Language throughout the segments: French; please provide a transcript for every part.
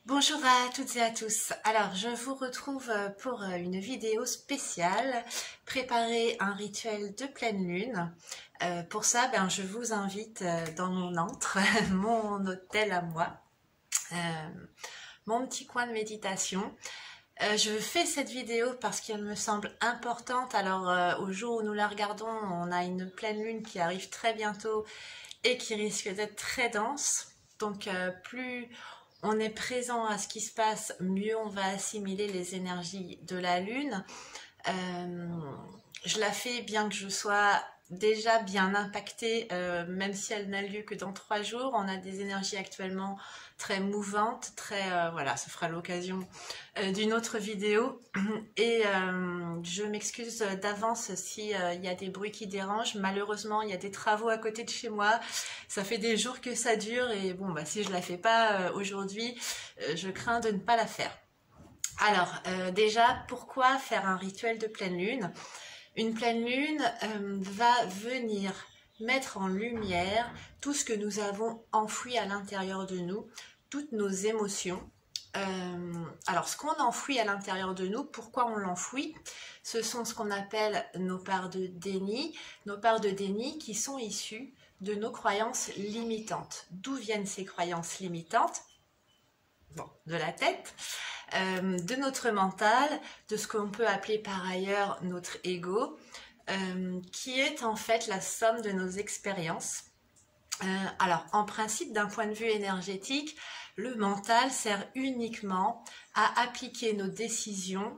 Bonjour à toutes et à tous. Alors, je vous retrouve pour une vidéo spéciale, préparer un rituel de pleine lune. Pour ça, je vous invite dans mon antre, mon hôtel à moi, euh, mon petit coin de méditation. Je fais cette vidéo parce qu'elle me semble importante. Alors, au jour où nous la regardons, on a une pleine lune qui arrive très bientôt et qui risque d'être très dense. Donc, plus on est présent à ce qui se passe, mieux on va assimiler les énergies de la lune. Je la fais bien que je sois déjà bien impactée, même si elle n'a lieu que dans 3 jours. On a des énergies actuellement très mouvantes, voilà, ça fera l'occasion d'une autre vidéo. Et je m'excuse d'avance si y a des bruits qui dérangent. Malheureusement, il y a des travaux à côté de chez moi. Ça fait des jours que ça dure et bon, si je la fais pas aujourd'hui, je crains de ne pas la faire. Alors, déjà, pourquoi faire un rituel de pleine lune? Une pleine lune va venir mettre en lumière tout ce que nous avons enfoui à l'intérieur de nous, toutes nos émotions. Alors, ce qu'on enfouit à l'intérieur de nous, pourquoi on l'enfouit? Ce sont ce qu'on appelle nos parts de déni qui sont issues de nos croyances limitantes. D'où viennent ces croyances limitantes? Bon, de la tête, de notre mental, de ce qu'on peut appeler par ailleurs notre ego, qui est en fait la somme de nos expériences. Alors, en principe, d'un point de vue énergétique, le mental sert uniquement à appliquer nos décisions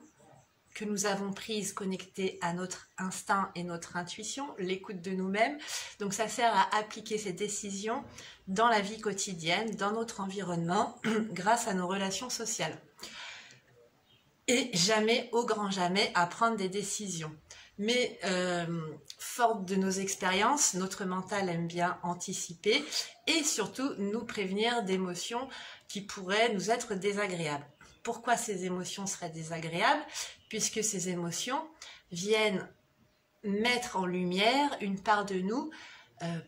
que nous avons prises connectées à notre instinct et notre intuition, l'écoute de nous-mêmes. Donc ça sert à appliquer ces décisions dans la vie quotidienne, dans notre environnement, grâce à nos relations sociales. Et jamais, au grand jamais, à prendre des décisions. Mais forte de nos expériences, notre mental aime bien anticiper et surtout nous prévenir d'émotions qui pourraient nous être désagréables. Pourquoi ces émotions seraient désagréables? Puisque ces émotions viennent mettre en lumière une part de nous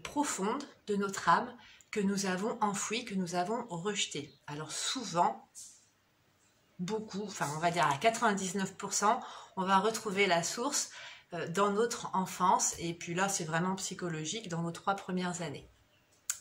profonde, de notre âme, que nous avons enfouie, que nous avons rejetée. Alors souvent, beaucoup, enfin on va dire à 99%, on va retrouver la source dans notre enfance, et puis là c'est vraiment psychologique, dans nos 3 premières années.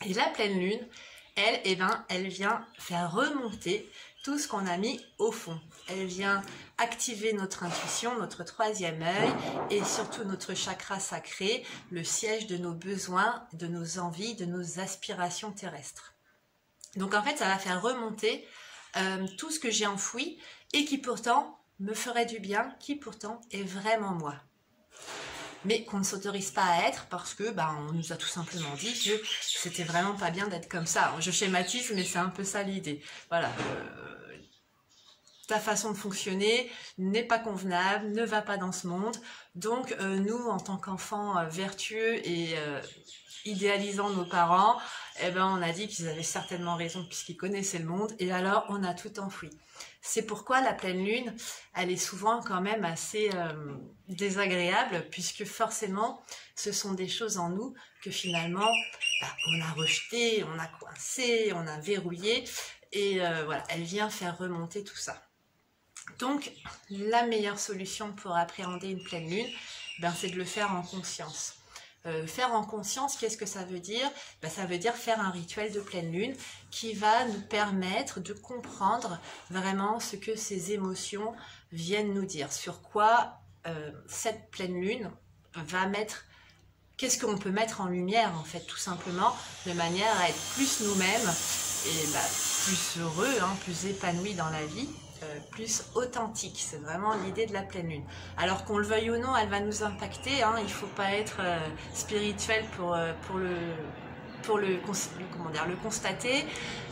Et la pleine lune, elle vient faire remonter tout ce qu'on a mis au fond. Elle vient activer notre intuition, notre 3e œil, et surtout notre chakra sacré, le siège de nos besoins, de nos envies, de nos aspirations terrestres. Donc en fait, ça va faire remonter tout ce que j'ai enfoui et qui pourtant me ferait du bien, qui pourtant est vraiment moi. Mais qu'on ne s'autorise pas à être parce que on nous a tout simplement dit que c'était vraiment pas bien d'être comme ça. Je schématise, mais c'est un peu ça l'idée. Voilà, ta façon de fonctionner n'est pas convenable, ne va pas dans ce monde. Donc nous, en tant qu'enfants vertueux et idéalisant nos parents, on a dit qu'ils avaient certainement raison puisqu'ils connaissaient le monde, et alors on a tout enfoui. C'est pourquoi la pleine lune, elle est souvent quand même assez désagréable, puisque forcément, ce sont des choses en nous que finalement, on a rejetées, on a coincé, on a verrouillé, et voilà, elle vient faire remonter tout ça. Donc, la meilleure solution pour appréhender une pleine lune, c'est de le faire en conscience. Faire en conscience, qu'est-ce que ça veut dire? Ça veut dire faire un rituel de pleine lune qui va nous permettre de comprendre vraiment ce que ces émotions viennent nous dire, sur quoi cette pleine lune va mettre, qu'est-ce qu'on peut mettre en lumière en fait, tout simplement, de manière à être plus nous-mêmes et plus heureux, plus épanouis dans la vie. Plus authentique, c'est vraiment l'idée de la pleine lune. Alors qu'on le veuille ou non, elle va nous impacter, il ne faut pas être spirituel pour le constater.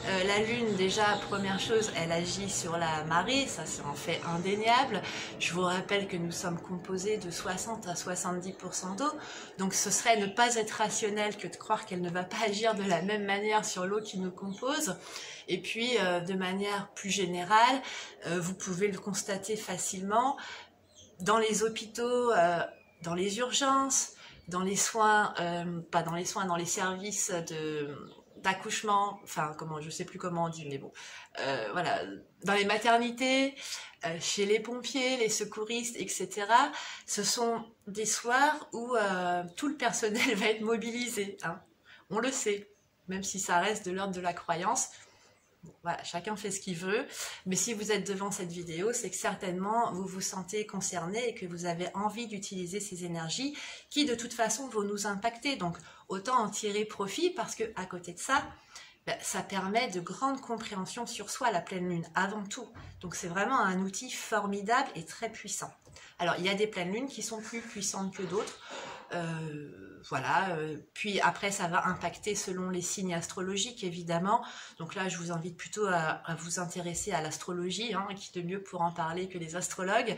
La lune, déjà, première chose, elle agit sur la marée, ça c'est un fait indéniable. Je vous rappelle que nous sommes composés de 60 à 70% d'eau, donc ce serait ne pas être rationnel que de croire qu'elle ne va pas agir de la même manière sur l'eau qui nous compose. Et puis, de manière plus générale, vous pouvez le constater facilement dans les hôpitaux, dans les urgences, dans les soins, pas dans les soins, dans les services d'accouchement, enfin comment, je sais plus comment on dit, mais bon, voilà, dans les maternités, chez les pompiers, les secouristes, etc. Ce sont des soirs où tout le personnel va être mobilisé, hein. On le sait, même si ça reste de l'ordre de la croyance. Voilà, chacun fait ce qu'il veut, mais si vous êtes devant cette vidéo, c'est que certainement vous vous sentez concerné et que vous avez envie d'utiliser ces énergies qui de toute façon vont nous impacter. Donc autant en tirer profit parce que à côté de ça, ça permet de grande compréhension sur soi, la pleine lune, avant tout. Donc c'est vraiment un outil formidable et très puissant. Alors il y a des pleines lunes qui sont plus puissantes que d'autres. Voilà, puis après ça va impacter selon les signes astrologiques évidemment, donc là je vous invite plutôt à vous intéresser à l'astrologie, hein, qui de mieux pour en parler que les astrologues.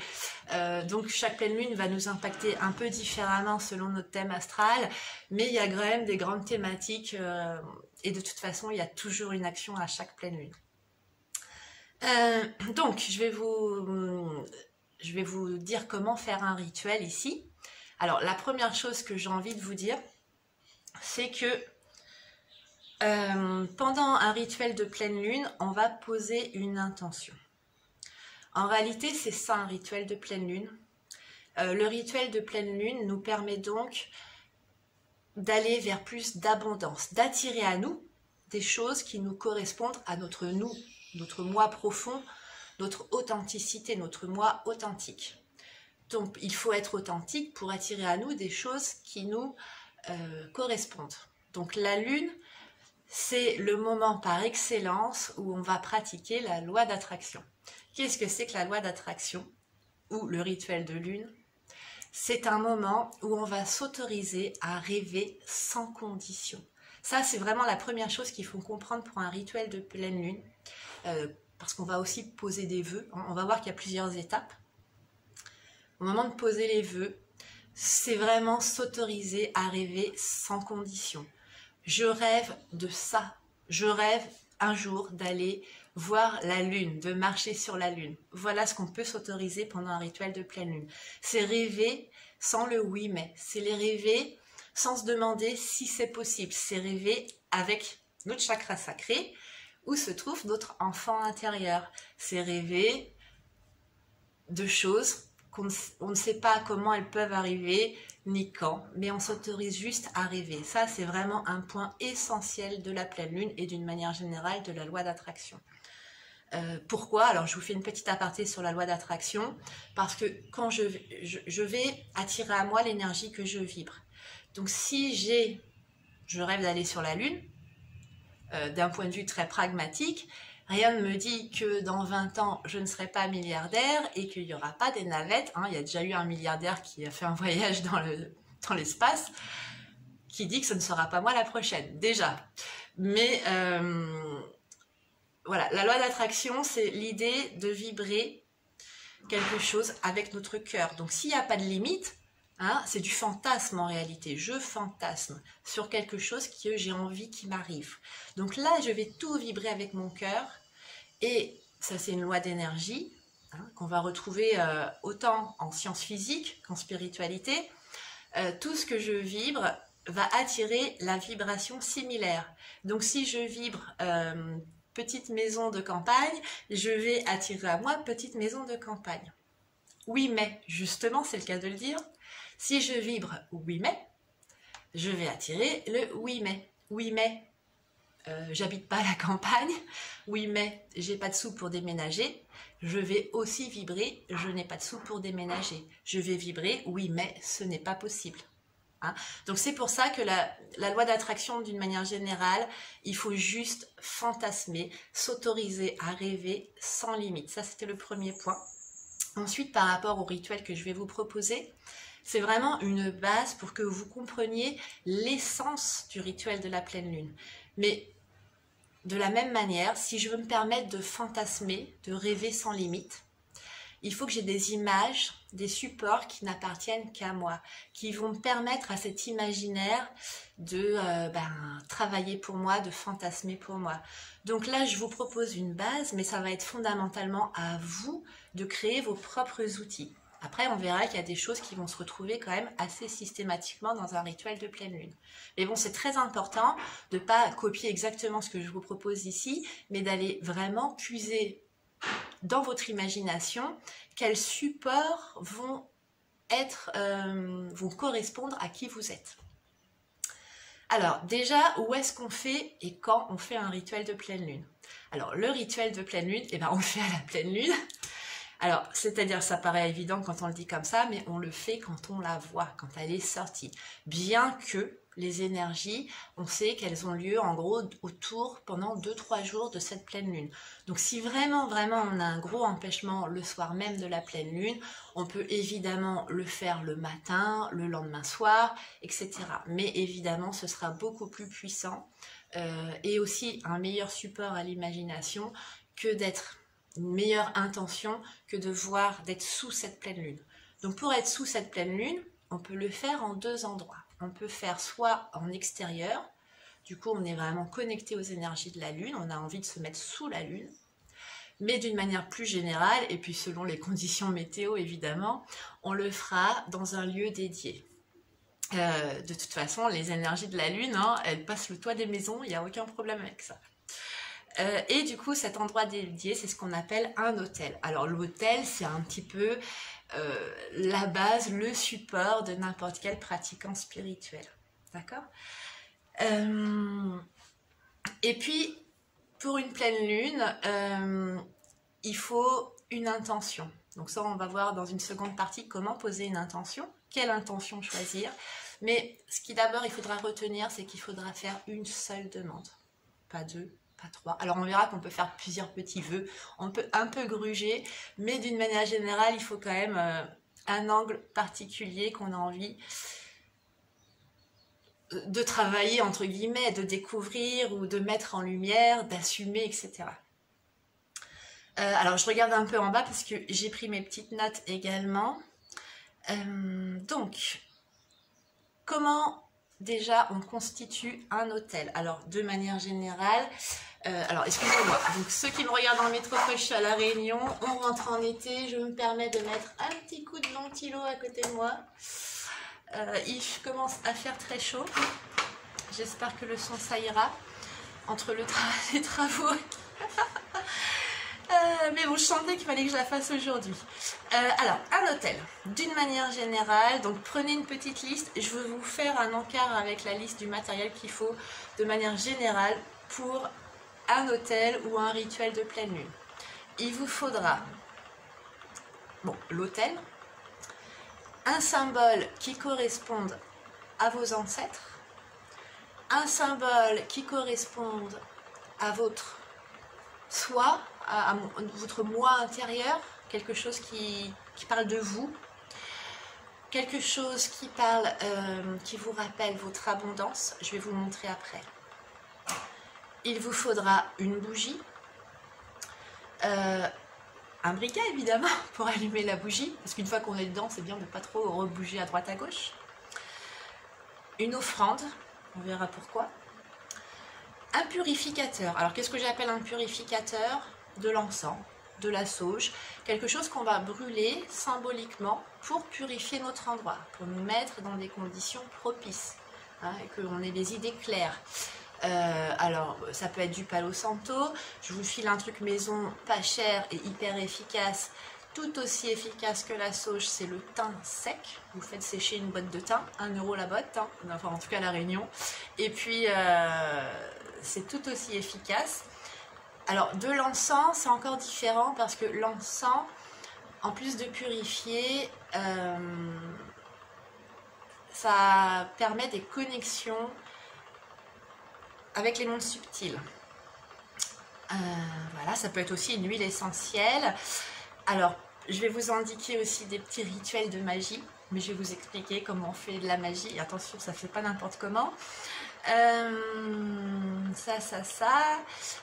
Donc chaque pleine lune va nous impacter un peu différemment selon notre thème astral, mais il y a quand même des grandes thématiques et de toute façon il y a toujours une action à chaque pleine lune. Donc je vais vous dire comment faire un rituel ici. Alors, la première chose que j'ai envie de vous dire, c'est que pendant un rituel de pleine lune, on va poser une intention. En réalité, c'est ça un rituel de pleine lune. Le rituel de pleine lune nous permet donc d'aller vers plus d'abondance, d'attirer à nous des choses qui nous correspondent à notre nous, notre moi profond, notre authenticité, notre moi authentique. Donc, il faut être authentique pour attirer à nous des choses qui nous correspondent. Donc, la lune, c'est le moment par excellence où on va pratiquer la loi d'attraction. Qu'est-ce que c'est que la loi d'attraction ou le rituel de lune? C'est un moment où on va s'autoriser à rêver sans condition. Ça, c'est vraiment la première chose qu'il faut comprendre pour un rituel de pleine lune, parce qu'on va aussi poser des vœux. On va voir qu'il y a plusieurs étapes. Au moment de poser les vœux, c'est vraiment s'autoriser à rêver sans condition. Je rêve de ça. Je rêve un jour d'aller voir la lune, de marcher sur la lune. Voilà ce qu'on peut s'autoriser pendant un rituel de pleine lune. C'est rêver sans le oui mais. C'est les rêver sans se demander si c'est possible. C'est rêver avec notre chakra sacré où se trouve notre enfant intérieur. C'est rêver de choses on ne sait pas comment elles peuvent arriver, ni quand, mais on s'autorise juste à rêver. Ça, c'est vraiment un point essentiel de la pleine lune et d'une manière générale de la loi d'attraction. Pourquoi? Alors, je vous fais une petite aparté sur la loi d'attraction, parce que quand je vais attirer à moi l'énergie que je vibre. Donc, si je rêve d'aller sur la lune, d'un point de vue très pragmatique, rien ne me dit que dans 20 ans, je ne serai pas milliardaire et qu'il n'y aura pas des navettes. Hein. Il y a déjà eu un milliardaire qui a fait un voyage dans l'espace, qui dit que ce ne sera pas moi la prochaine, déjà. Mais voilà, la loi d'attraction, c'est l'idée de vibrer quelque chose avec notre cœur. Donc s'il n'y a pas de limite, hein, c'est du fantasme en réalité. Je fantasme sur quelque chose que j'ai envie qui m'arrive. Donc là, je vais tout vibrer avec mon cœur. Et ça, c'est une loi d'énergie, hein, qu'on va retrouver autant en sciences physiques qu'en spiritualité. Tout ce que je vibre va attirer la vibration similaire. Donc si je vibre petite maison de campagne, je vais attirer à moi petite maison de campagne. Oui mais, justement, c'est le cas de le dire. Si je vibre oui mais, je vais attirer le oui mais. Oui mais, j'habite pas à la campagne. Oui mais, j'ai pas de sous pour déménager. Je vais aussi vibrer, je n'ai pas de sous pour déménager. Je vais vibrer, oui mais, ce n'est pas possible. Hein? Donc c'est pour ça que la loi d'attraction, d'une manière générale, il faut juste fantasmer, s'autoriser à rêver sans limite. Ça, c'était le premier point. Ensuite, par rapport au rituel que je vais vous proposer, c'est vraiment une base pour que vous compreniez l'essence du rituel de la pleine lune. Mais de la même manière, si je veux me permettre de fantasmer, de rêver sans limite, il faut que j'ai des images, des supports qui n'appartiennent qu'à moi, qui vont me permettre à cet imaginaire de travailler pour moi, de fantasmer pour moi. Donc là, je vous propose une base, mais ça va être fondamentalement à vous de créer vos propres outils. Après, on verra qu'il y a des choses qui vont se retrouver quand même assez systématiquement dans un rituel de pleine lune. Mais bon, c'est très important de ne pas copier exactement ce que je vous propose ici, mais d'aller vraiment puiser dans votre imagination quels supports vont correspondre à qui vous êtes. Alors déjà, où est-ce qu'on fait et quand on fait un rituel de pleine lune? Alors le rituel de pleine lune, on le fait à la pleine lune. Alors, c'est-à-dire, ça paraît évident quand on le dit comme ça, mais on le fait quand on la voit, quand elle est sortie. Bien que les énergies, on sait qu'elles ont lieu en gros autour pendant 2-3 jours de cette pleine lune. Donc si vraiment on a un gros empêchement le soir même de la pleine lune, on peut évidemment le faire le matin, le lendemain soir, etc. Mais évidemment, ce sera beaucoup plus puissant et aussi un meilleur support à l'imagination que d'être une meilleure intention que d'être sous cette pleine lune. Donc pour être sous cette pleine lune, on peut le faire en 2 endroits. On peut faire soit en extérieur, du coup on est vraiment connecté aux énergies de la lune, on a envie de se mettre sous la lune, mais d'une manière plus générale, et puis selon les conditions météo évidemment, on le fera dans un lieu dédié. De toute façon, les énergies de la lune, elles passent le toit des maisons, il n'y a aucun problème avec ça. Et du coup, cet endroit dédié, c'est ce qu'on appelle un autel. Alors l'autel, c'est un petit peu la base, le support de n'importe quel pratiquant spirituel. D'accord ? Et puis, pour une pleine lune, il faut une intention. Donc ça, on va voir dans une seconde partie comment poser une intention, quelle intention choisir. Mais ce qui d'abord il faudra retenir, c'est qu'il faudra faire une seule demande, pas 2. Pas 3. Alors on verra qu'on peut faire plusieurs petits vœux, on peut un peu gruger, mais d'une manière générale, il faut quand même un angle particulier qu'on a envie de travailler, entre guillemets, de découvrir ou de mettre en lumière, d'assumer, etc. Alors je regarde un peu en bas parce que j'ai pris mes petites notes également. Donc, comment déjà on constitue un autel? Alors de manière générale, alors excusez-moi, donc ceux qui me regardent en métropole, je suis à La Réunion, on rentre en été, je me permets de mettre un petit coup de ventilo à côté de moi. Il commence à faire très chaud, j'espère que le son ça ira, entre les travaux. Mais bon, je sentais qu'il fallait que je la fasse aujourd'hui. Alors, un hôtel, d'une manière générale, donc prenez une petite liste, je vais vous faire un encart avec la liste du matériel qu'il faut de manière générale pour un hôtel ou un rituel de pleine lune. Il vous faudra, l'hôtel, un symbole qui corresponde à vos ancêtres, un symbole qui corresponde à votre soi, à votre moi intérieur, quelque chose qui parle de vous, quelque chose qui vous rappelle votre abondance. Je vais vous montrer après. Il vous faudra une bougie, un briquet évidemment pour allumer la bougie, parce qu'une fois qu'on est dedans, c'est bien de ne pas trop rebouger à droite à gauche. Une offrande, on verra pourquoi. Un purificateur. Alors qu'est-ce que j'appelle un purificateur? De l'encens, de la sauge, quelque chose qu'on va brûler symboliquement pour purifier notre endroit, pour nous mettre dans des conditions propices, et qu'on ait des idées claires. Alors ça peut être du Palo Santo, je vous file un truc maison pas cher et hyper efficace, tout aussi efficace que la sauge, c'est le thym sec. Vous faites sécher une botte de thym, 1 € la botte, enfin en tout cas à La Réunion, et puis c'est tout aussi efficace. Alors de l'encens, c'est encore différent parce que l'encens, en plus de purifier, ça permet des connexions avec les mondes subtils. Voilà, ça peut être aussi une huile essentielle. Alors, je vais vous indiquer aussi des petits rituels de magie, mais je vais vous expliquer comment on fait de la magie. Attention, ça ne fait pas n'importe comment. Ça.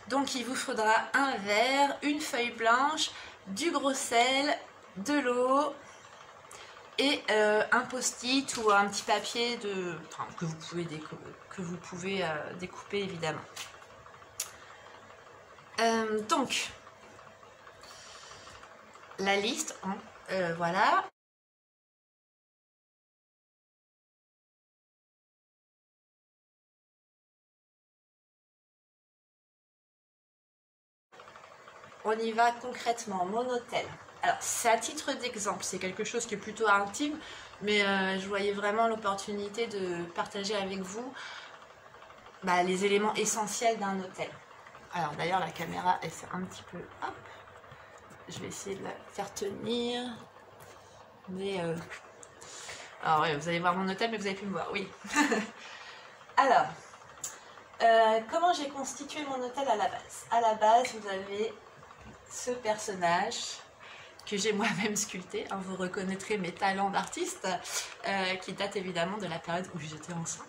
Donc, il vous faudra un verre, une feuille blanche, du gros sel, de l'eau et un post-it ou un petit papier que vous pouvez découper évidemment. Donc, la liste, voilà. on y va concrètement. Mon hôtel. Alors, c'est à titre d'exemple, c'est quelque chose qui est plutôt intime, mais je voyais vraiment l'opportunité de partager avec vous les éléments essentiels d'un hôtel. Alors, d'ailleurs, la caméra, elle fait un petit peu... Hop, je vais essayer de la faire tenir. Mais... Alors, ouais, vous allez voir mon hôtel, mais vous avez pu me voir, oui. Alors, comment j'ai constitué mon hôtel à la base? À la base, vous avez ce personnage que j'ai moi-même sculpté. Hein, vous reconnaîtrez mes talents d'artiste, qui date évidemment de la période où j'étais enceinte,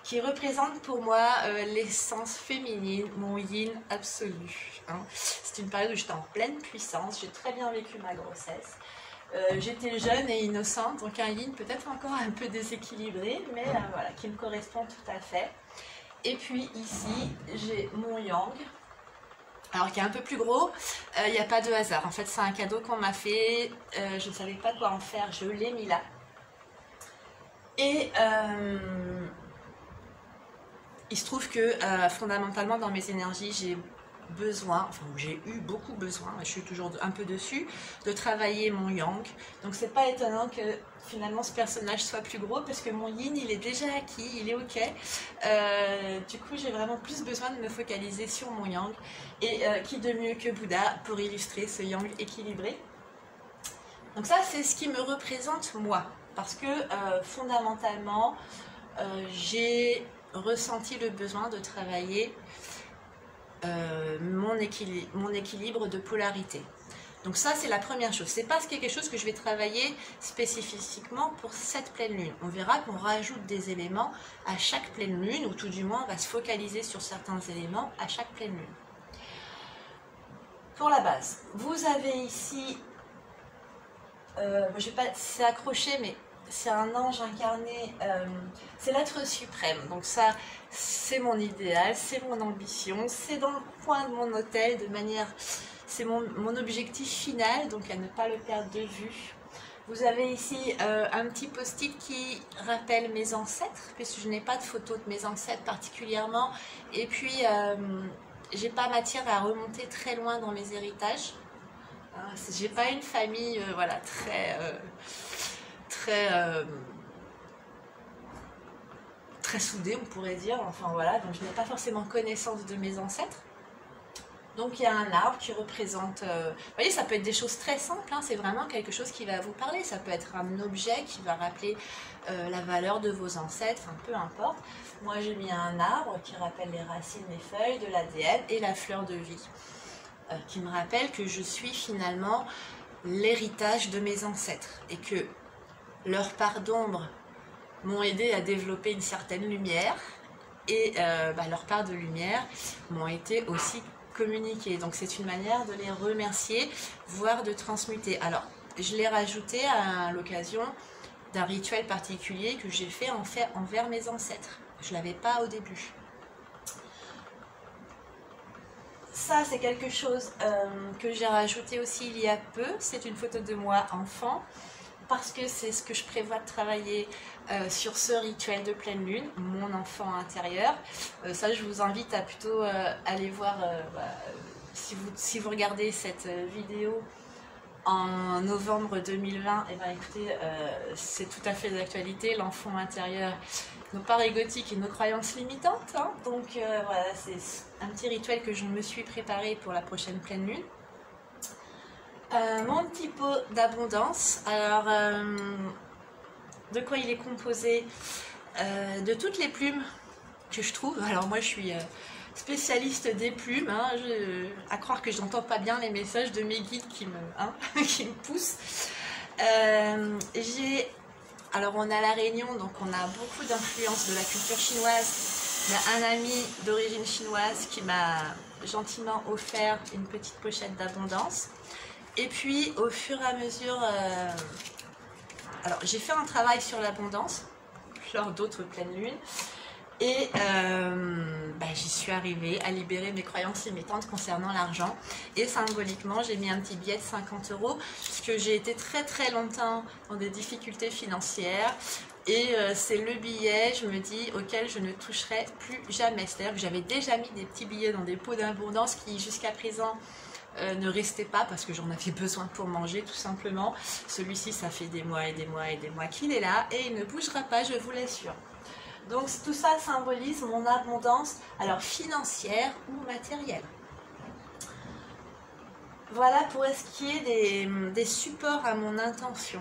qui représente pour moi l'essence féminine, mon yin absolu. Hein. C'est une période où j'étais en pleine puissance, j'ai très bien vécu ma grossesse. J'étais jeune et innocente, donc un yin peut-être encore un peu déséquilibré, mais voilà, qui me correspond tout à fait. Et puis ici, j'ai mon yang, alors qui est un peu plus gros. Il n'y a pas de hasard, en fait c'est un cadeau qu'on m'a fait, je ne savais pas quoi en faire, je l'ai mis là. Et il se trouve que fondamentalement dans mes énergies, j'ai besoin, enfin j'ai eu beaucoup besoin, je suis toujours un peu dessus, de travailler mon yang. Donc c'est pas étonnant que finalement ce personnage soit plus gros, parce que mon yin il est déjà acquis, il est ok. Du coup j'ai vraiment plus besoin de me focaliser sur mon yang. Et qui de mieux que Bouddha pour illustrer ce yang équilibré. Donc ça c'est ce qui me représente moi, parce que fondamentalement j'ai ressenti le besoin de travailler mon équilibre de polarité. Donc ça c'est la première chose. C'est pas quelque chose que je vais travailler spécifiquement pour cette pleine lune. On verra qu'on rajoute des éléments à chaque pleine lune, ou tout du moins on va se focaliser sur certains éléments à chaque pleine lune. Pour la base, vous avez ici, je vais pas, c'est accroché, mais c'est un ange incarné, c'est l'être suprême. Donc ça, c'est mon idéal, c'est mon ambition, c'est dans le coin de mon hôtel, de manière, c'est mon objectif final, donc à ne pas le perdre de vue. Vous avez ici un petit post-it qui rappelle mes ancêtres, puisque je n'ai pas de photo de mes ancêtres particulièrement, et puis j'ai pas matière à remonter très loin dans mes héritages. J'ai pas une famille voilà, très soudée, on pourrait dire, enfin voilà, donc je n'ai pas forcément connaissance de mes ancêtres. Donc il y a un arbre qui représente, vous voyez, ça peut être des choses très simples, hein, c'est vraiment quelque chose qui va vous parler, ça peut être un objet qui va rappeler la valeur de vos ancêtres, enfin, peu importe. Moi j'ai mis un arbre qui rappelle les racines, les feuilles, de l'ADN et la fleur de vie, qui me rappelle que je suis finalement l'héritage de mes ancêtres et que leurs parts d'ombre m'ont aidé à développer une certaine lumière, et leurs parts de lumière m'ont été aussi communiquées. Donc c'est une manière de les remercier, voire de transmuter. Alors je l'ai rajouté à l'occasion d'un rituel particulier que j'ai fait envers mes ancêtres. Je ne l'avais pas au début. Ça c'est quelque chose que j'ai rajouté aussi il y a peu. C'est une photo de moi enfant, parce que c'est ce que je prévois de travailler sur ce rituel de pleine lune, mon enfant intérieur. Ça, je vous invite à plutôt aller voir, si vous regardez cette vidéo en novembre 2020, et ben écoutez, c'est tout à fait d'actualité, l'enfant intérieur, nos parts égotiques et nos croyances limitantes. Hein. Donc voilà, c'est un petit rituel que je me suis préparé pour la prochaine pleine lune. Mon petit pot d'abondance, alors de quoi il est composé? De toutes les plumes que je trouve. Alors moi je suis spécialiste des plumes, hein, à croire que je n'entends pas bien les messages de mes guides qui me poussent. Alors on est à La Réunion, donc on a beaucoup d'influence de la culture chinoise. Il y a un ami d'origine chinoise qui m'a gentiment offert une petite pochette d'abondance. Et puis au fur et à mesure, alors j'ai fait un travail sur l'abondance lors d'autres pleines lunes, et j'y suis arrivée à libérer mes croyances limitantes concernant l'argent. Et symboliquement j'ai mis un petit billet de 50 €, puisque j'ai été très très longtemps dans des difficultés financières, et c'est le billet, je me dis, auquel je ne toucherai plus jamais. C'est-à-dire que j'avais déjà mis des petits billets dans des pots d'abondance qui jusqu'à présent ne restez pas parce que j'en avais besoin pour manger tout simplement. Celui-ci, ça fait des mois et des mois et des mois qu'il est là et il ne bougera pas, je vous l'assure. Donc tout ça symbolise mon abondance, alors financière ou matérielle. Voilà pour ce qui est des supports à mon intention.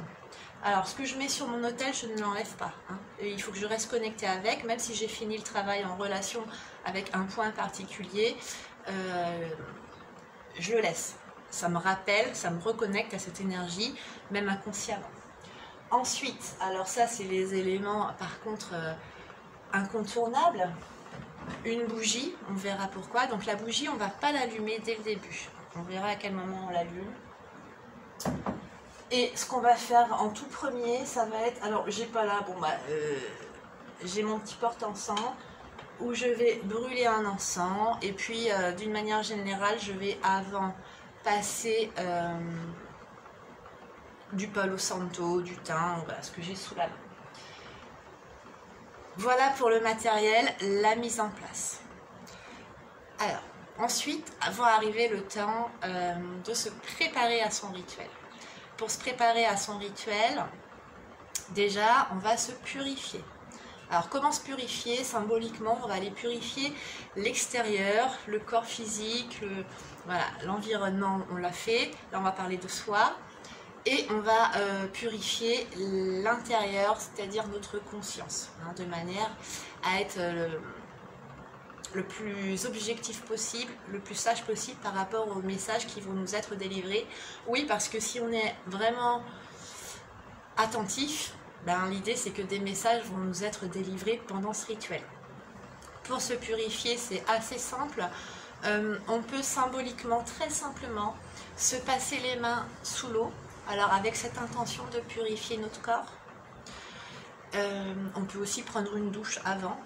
Alors, ce que je mets sur mon autel, je ne l'enlève pas. Hein. Et il faut que je reste connectée avec, même si j'ai fini le travail en relation avec un point particulier, je le laisse. Ça me rappelle, ça me reconnecte à cette énergie, même inconsciemment. Ensuite, alors ça, c'est les éléments, par contre, incontournables. Une bougie, on verra pourquoi. Donc la bougie, on ne va pas l'allumer dès le début. On verra à quel moment on l'allume. Et ce qu'on va faire en tout premier, ça va être... Alors, j'ai pas là, bon bah, j'ai mon petit porte-encens où je vais brûler un encens. Et puis, d'une manière générale, je vais avant passer du Palo Santo, du thym, voilà ce que j'ai sous la main. Voilà pour le matériel, la mise en place. Alors, ensuite, va arriver le temps de se préparer à son rituel. Pour se préparer à son rituel, déjà, on va se purifier. Alors, comment se purifier? Symboliquement, on va aller purifier l'extérieur, le corps physique, voilà, l'environnement, on l'a fait. Là, on va parler de soi. Et on va purifier l'intérieur, c'est-à-dire notre conscience, hein, de manière à être le plus objectif possible, le plus sage possible par rapport aux messages qui vont nous être délivrés. Oui, parce que si on est vraiment attentif, ben, l'idée c'est que des messages vont nous être délivrés pendant ce rituel. Pour se purifier, c'est assez simple. On peut symboliquement, très simplement, se passer les mains sous l'eau. Alors avec cette intention de purifier notre corps, on peut aussi prendre une douche avant,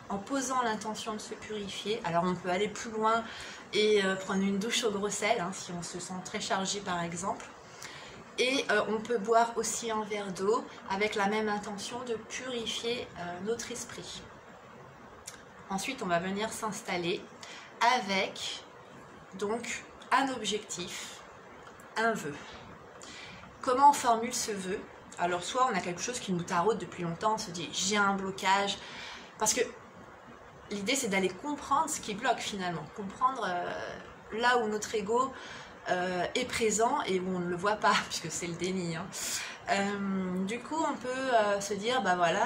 en posant l'intention de se purifier. Alors on peut aller plus loin et prendre une douche au gros sel, hein, si on se sent très chargé par exemple. Et on peut boire aussi un verre d'eau avec la même intention de purifier notre esprit. Ensuite on va venir s'installer avec donc un objectif, un vœu. Comment on formule ce vœu? Alors soit on a quelque chose qui nous taraude depuis longtemps, on se dit j'ai un blocage, parce que l'idée c'est d'aller comprendre ce qui bloque finalement, comprendre là où notre ego est présent et où on ne le voit pas, puisque c'est le déni. Hein. Du coup on peut se dire bah voilà,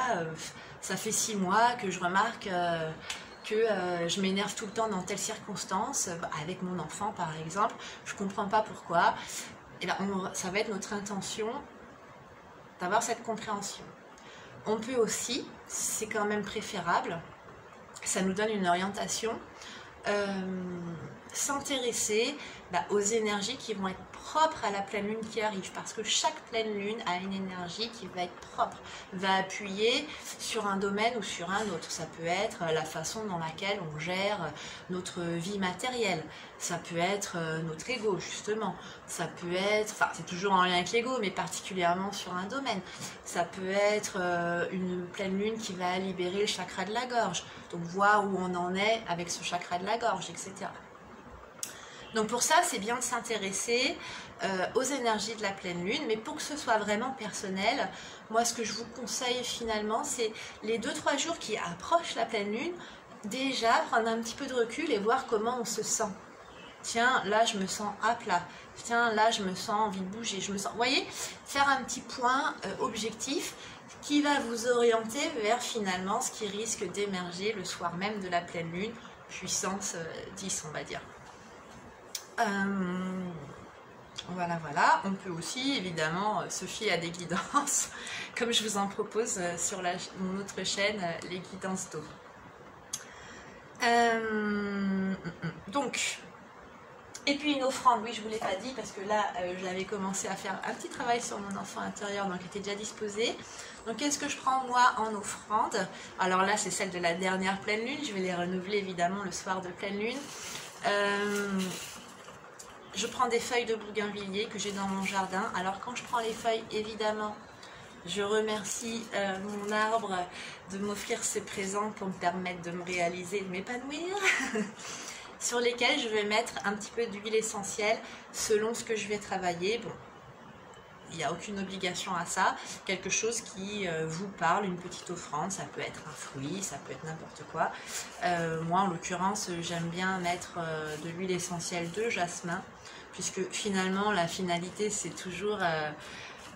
ça fait 6 mois que je remarque que je m'énerve tout le temps dans telle circonstance, avec mon enfant par exemple, je comprends pas pourquoi. Et là, ça va être notre intention d'avoir cette compréhension. On peut aussi, c'est quand même préférable, ça nous donne une orientation, s'intéresser aux énergies qui vont être propres à la pleine lune qui arrive, parce que chaque pleine lune a une énergie qui va être propre, va appuyer sur un domaine ou sur un autre. Ça peut être la façon dans laquelle on gère notre vie matérielle, ça peut être notre ego justement, ça peut être, enfin c'est toujours en lien avec l'ego, mais particulièrement sur un domaine, ça peut être une pleine lune qui va libérer le chakra de la gorge, donc voir où on en est avec ce chakra de la gorge, etc. Donc pour ça, c'est bien de s'intéresser aux énergies de la pleine lune, mais pour que ce soit vraiment personnel, moi ce que je vous conseille finalement, c'est les 2-3 jours qui approchent la pleine lune, déjà prendre un petit peu de recul et voir comment on se sent. Tiens, là je me sens à plat, tiens, là je me sens envie de bouger, je me sens... Vous voyez, faire un petit point objectif qui va vous orienter vers finalement ce qui risque d'émerger le soir même de la pleine lune, puissance 10 on va dire. Voilà, on peut aussi évidemment se fier à des guidances, comme je vous en propose sur mon autre chaîne, les guidances d'eau. Donc, et puis une offrande, oui je ne vous l'ai pas dit, parce que là j'avais commencé à faire un petit travail sur mon enfant intérieur, donc il était déjà disposé. Donc qu'est-ce que je prends moi en offrande? Alors là c'est celle de la dernière pleine lune, je vais les renouveler évidemment le soir de pleine lune. Je prends des feuilles de bougainvillier que j'ai dans mon jardin. Alors quand je prends les feuilles, évidemment, je remercie mon arbre de m'offrir ces présents pour me permettre de me réaliser, de m'épanouir. sur lesquels je vais mettre un petit peu d'huile essentielle selon ce que je vais travailler. Bon, il n'y a aucune obligation à ça, quelque chose qui vous parle, une petite offrande, ça peut être un fruit, ça peut être n'importe quoi. Moi en l'occurrence j'aime bien mettre de l'huile essentielle de jasmin, puisque finalement la finalité c'est toujours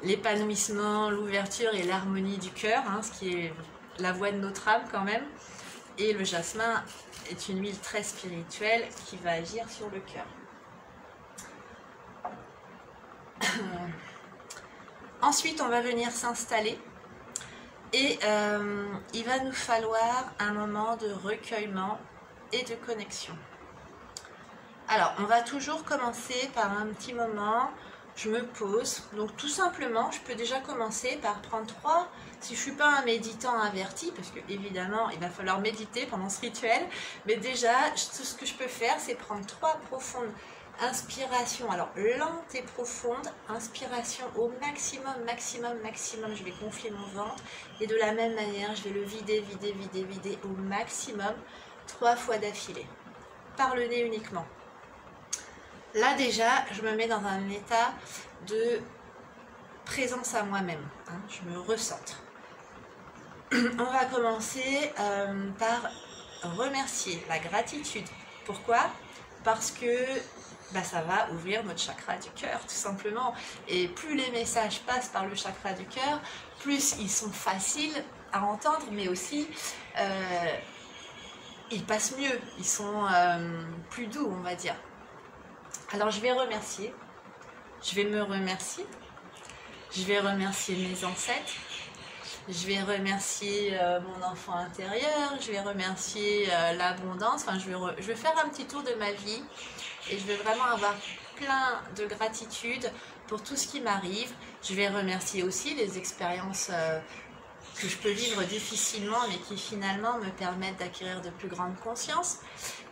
l'épanouissement, l'ouverture et l'harmonie du cœur, hein, ce qui est la voix de notre âme quand même. Et le jasmin est une huile très spirituelle qui va agir sur le cœur. Ensuite, on va venir s'installer et il va nous falloir un moment de recueillement et de connexion. Alors, on va toujours commencer par un petit moment, je me pose. Donc tout simplement, je peux déjà commencer par prendre 3, si je ne suis pas un méditant averti, parce que évidemment, il va falloir méditer pendant ce rituel, mais déjà, tout ce que je peux faire, c'est prendre 3 profondes inspiration, alors lente et profonde, inspiration au maximum, je vais gonfler mon ventre et de la même manière, je vais le vider au maximum 3 fois d'affilée, par le nez uniquement. Là déjà, je me mets dans un état de présence à moi-même, hein, je me recentre. On va commencer par remercier, la gratitude. Pourquoi? Parce que ça va ouvrir notre chakra du cœur, tout simplement. Et plus les messages passent par le chakra du cœur, plus ils sont faciles à entendre, mais aussi ils passent mieux, ils sont plus doux, on va dire. Alors je vais remercier, je vais me remercier, je vais remercier mes ancêtres, je vais remercier mon enfant intérieur, je vais remercier l'abondance, enfin, je vais faire un petit tour de ma vie et je vais vraiment avoir plein de gratitude pour tout ce qui m'arrive. Je vais remercier aussi les expériences que je peux vivre difficilement mais qui finalement me permettent d'acquérir de plus grande conscience.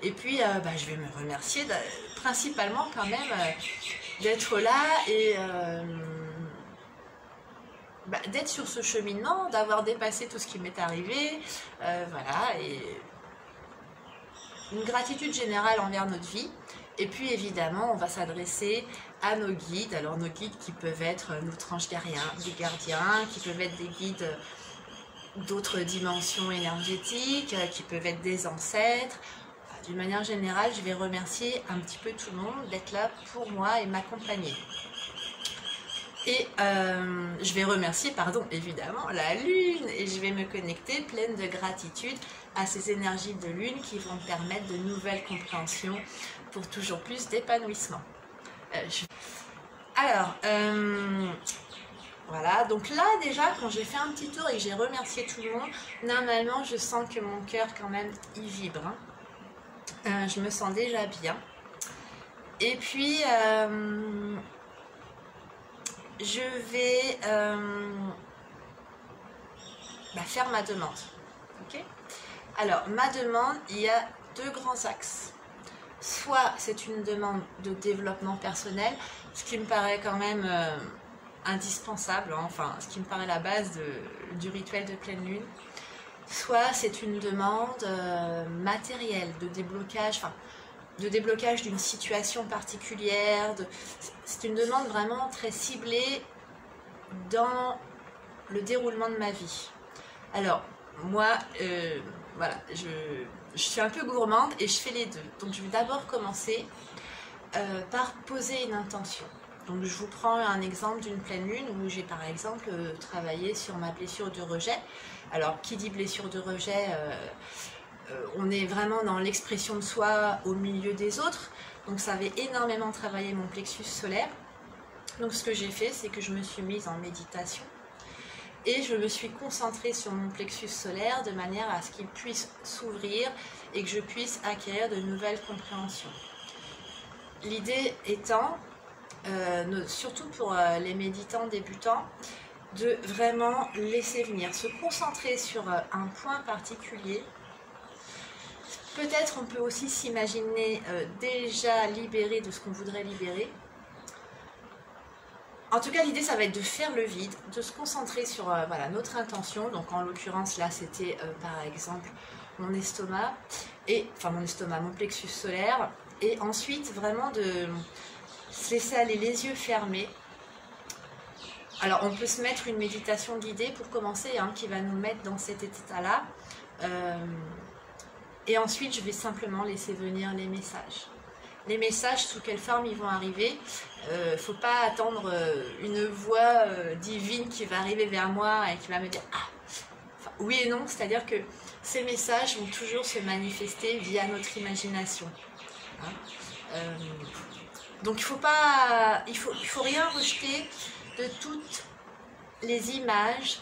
Et puis je vais me remercier principalement quand même d'être là et d'être sur ce cheminement, d'avoir dépassé tout ce qui m'est arrivé, voilà, et une gratitude générale envers notre vie. Et puis évidemment, on va s'adresser à nos guides. Alors nos guides qui peuvent être notre ange gardien, des gardiens, qui peuvent être des guides d'autres dimensions énergétiques, qui peuvent être des ancêtres. D'une manière générale, je vais remercier un petit peu tout le monde d'être là pour moi et m'accompagner. Et je vais remercier, évidemment, la Lune, et je vais me connecter pleine de gratitude à ces énergies de Lune qui vont me permettre de nouvelles compréhensions pour toujours plus d'épanouissement. Voilà, donc là déjà, quand j'ai fait un petit tour et que j'ai remercié tout le monde, normalement je sens que mon cœur quand même il vibre. Hein. Je me sens déjà bien. Et puis je vais faire ma demande. Okay. Alors ma demande, il y a 2 grands axes. Soit c'est une demande de développement personnel, ce qui me paraît quand même indispensable, hein, enfin ce qui me paraît la base du rituel de pleine lune. Soit c'est une demande matérielle, de déblocage, d'une situation particulière. C'est une demande vraiment très ciblée dans le déroulement de ma vie. Alors moi, voilà, je suis un peu gourmande et je fais les deux. Donc je vais d'abord commencer par poser une intention. Donc je vous prends un exemple d'une pleine lune où j'ai par exemple travaillé sur ma blessure de rejet. Alors qui dit blessure de rejet, on est vraiment dans l'expression de soi au milieu des autres. Donc ça avait énormément travaillé mon plexus solaire. Donc ce que j'ai fait, c'est que je me suis mise en méditation. Et je me suis concentrée sur mon plexus solaire de manière à ce qu'il puisse s'ouvrir et que je puisse acquérir de nouvelles compréhensions. L'idée étant, surtout pour les méditants débutants, de vraiment laisser venir, se concentrer sur un point particulier. Peut-être on peut aussi s'imaginer déjà libéré de ce qu'on voudrait libérer. En tout cas, l'idée, ça va être de faire le vide, de se concentrer sur voilà, notre intention. Donc, en l'occurrence, là, c'était par exemple mon estomac, mon plexus solaire, et ensuite vraiment de se laisser aller les yeux fermés. Alors on peut se mettre une méditation guidée pour commencer, hein, qui va nous mettre dans cet état-là. Et ensuite je vais simplement laisser venir les messages. Les messages, sous quelle forme ils vont arriver. Faut pas attendre une voix divine qui va arriver vers moi et qui va me dire « Ah !» Enfin, oui et non, c'est-à-dire que ces messages vont toujours se manifester via notre imagination. Hein. Donc il faut rien rejeter de toutes les images,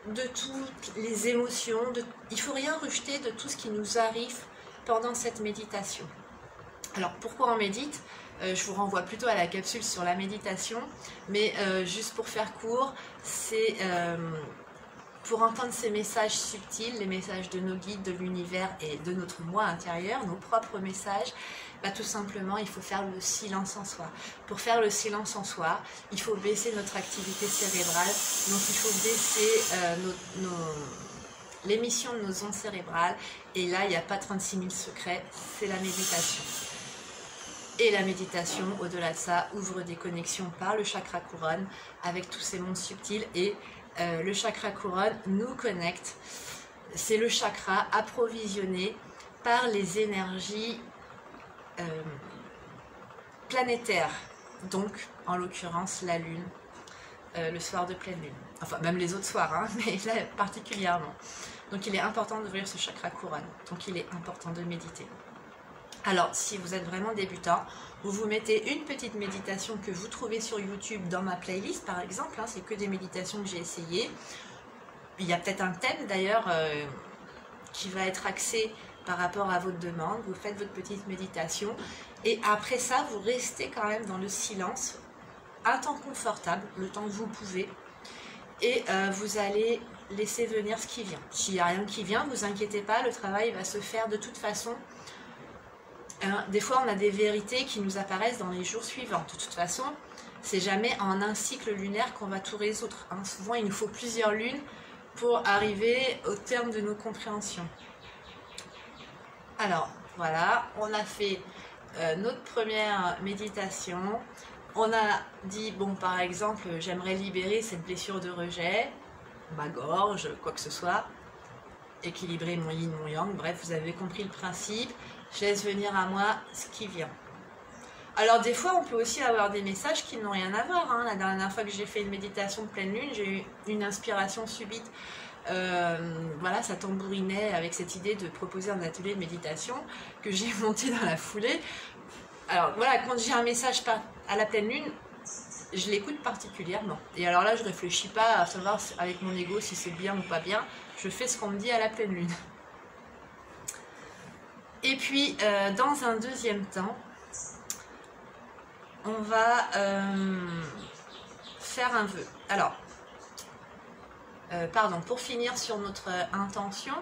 de toutes les émotions, il ne faut rien rejeter de tout ce qui nous arrive pendant cette méditation. Alors pourquoi on médite? Je vous renvoie plutôt à la capsule sur la méditation, mais juste pour faire court, c'est pour entendre ces messages subtils, les messages de nos guides, de l'univers et de notre moi intérieur, nos propres messages, bah, tout simplement il faut faire le silence en soi. Pour faire le silence en soi, il faut baisser notre activité cérébrale, donc il faut baisser l'émission de nos ondes cérébrales, et là il n'y a pas 36 000 secrets, c'est la méditation. Et la méditation, au-delà de ça, ouvre des connexions par le chakra couronne avec tous ces mondes subtils, et le chakra couronne nous connecte. C'est le chakra approvisionné par les énergies planétaires, donc en l'occurrence la lune, le soir de pleine lune, enfin même les autres soirs, hein, mais là particulièrement. Donc il est important d'ouvrir ce chakra couronne, donc il est important de méditer. Alors si vous êtes vraiment débutant, vous mettez une petite méditation que vous trouvez sur YouTube dans ma playlist par exemple, hein, c'est que des méditations que j'ai essayées. Il y a peut-être un thème d'ailleurs qui va être axé par rapport à votre demande, vous faites votre petite méditation et après ça vous restez quand même dans le silence, un temps confortable, le temps que vous pouvez, et vous allez laisser venir ce qui vient. S'il n'y a rien qui vient, ne vous inquiétez pas, le travail va se faire de toute façon. Des fois on a des vérités qui nous apparaissent dans les jours suivants. De toute façon, c'est jamais en un cycle lunaire qu'on va tout résoudre, hein. Souvent il nous faut plusieurs lunes pour arriver au terme de nos compréhensions. Alors voilà, on a fait notre première méditation. On a dit, bon par exemple, j'aimerais libérer cette blessure de rejet, ma gorge, quoi que ce soit, équilibrer mon yin, mon yang, bref, vous avez compris le principe. Je laisse venir à moi ce qui vient. Alors des fois, on peut aussi avoir des messages qui n'ont rien à voir, hein. La dernière fois que j'ai fait une méditation de pleine lune, j'ai eu une inspiration subite. Voilà, ça tambourinait avec cette idée de proposer un atelier de méditation que j'ai monté dans la foulée. Alors voilà, quand j'ai un message à la pleine lune, je l'écoute particulièrement. Et alors là, je réfléchis pas à savoir avec mon ego si c'est bien ou pas bien. Je fais ce qu'on me dit à la pleine lune. Et puis, dans un deuxième temps, on va faire un vœu. Alors, pour finir sur notre intention,